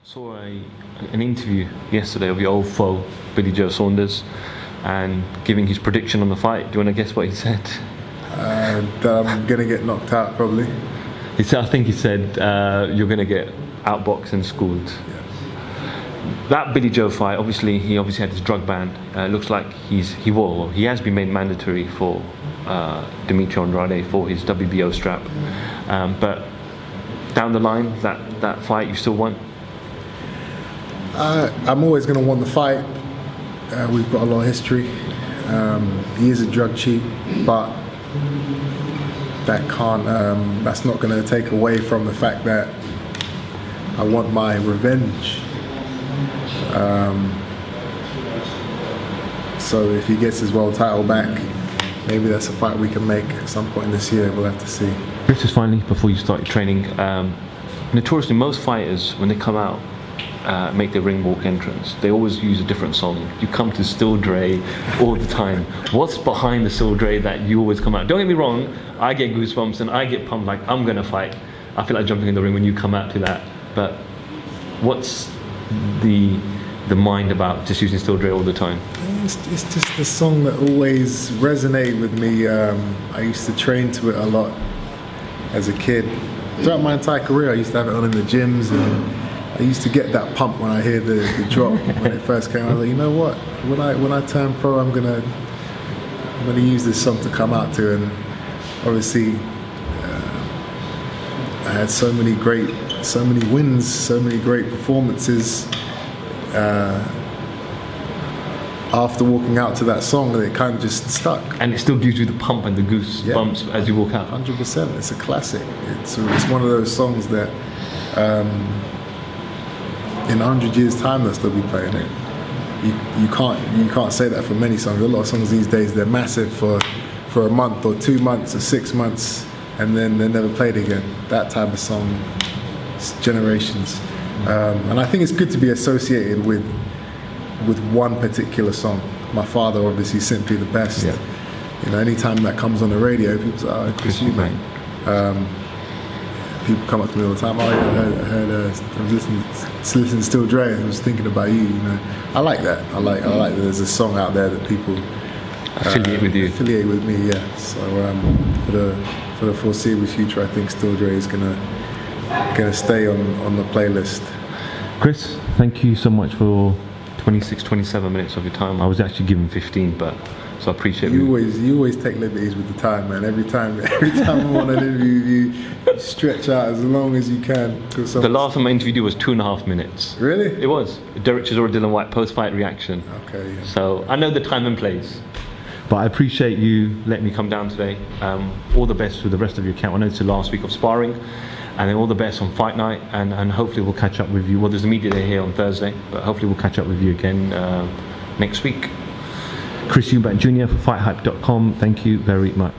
Saw an interview yesterday of your old foe, Billy Joe Saunders, and giving his prediction on the fight. Do you want to guess what he said? That I'm going to get knocked out, probably. He said, I think he said, you're going to get outboxed and schooled. Yeah. That Billy Joe fight, he had his drug ban. Looks like he has been made mandatory for Demetrio Andrade for his WBO strap. But down the line, that fight you still want? I'm always going to want the fight. We've got a lot of history. He is a drug cheat, but that's not going to take away from the fact that I want my revenge. So if he gets his world title back, maybe that's a fight we can make at some point this year. We'll have to see. Chris, just finally, before you start training, notoriously most fighters, when they come out, make their ring walk entrance, they always use a different song. You come to Still Dre all the time. What's behind the Still Dre that you always come out? Don't get me wrong, I get goosebumps and I get pumped like I'm gonna fight. I feel like jumping in the ring when you come out to that. But what's the mind about just using Still Dre all the time? It's just the song that always resonated with me. I used to train to it a lot as a kid. Throughout my entire career, I used to have it on in the gyms, and I used to get that pump when I hear the drop when it first came out. I was like, you know what? When I turn pro, I'm gonna use this song to come out to. And obviously, I had so many wins, so many great performances after walking out to that song, that it kind of just stuck. And it still gives you the pump and the goosebumps as you walk out. 100%. It's a classic. It's one of those songs that. In 100 years' time, they'll still be playing it. You can't say that for many songs. A lot of songs these days, they're massive for a month or 2 months or 6 months, and then they're never played again. That type of song, it's generations. And I think it's good to be associated with one particular song. My father, obviously, simply the best. Yeah. You know, anytime that comes on the radio, people say, "Oh, Chris Eubank." People come up to me all the time. Oh yeah, I heard I was listening to Still Dre, and I was thinking about you. You know, I like that. I like that there's a song out there that people affiliate with you. Affiliate with me, yeah. So for the foreseeable future, I think Still Dre is gonna stay on the playlist. Chris, thank you so much for 27 minutes of your time. I was actually given 15, but. So I appreciate you always take liberties with the time, man. Every time I'm on an interview, you stretch out as long as you can. The last time I interviewed you was 2.5 minutes. Really? It was. Derek Chisora, Dylan White, post-fight reaction. Okay. Yeah. So I know the time and place. But I appreciate you letting me come down today. All the best with the rest of your camp. I know it's the last week of sparring, and then all the best on fight night. And hopefully we'll catch up with you. Well, there's a media day here on Thursday, but hopefully we'll catch up with you again next week. Chris Eubank Jr. for FightHype.com. Thank you very much.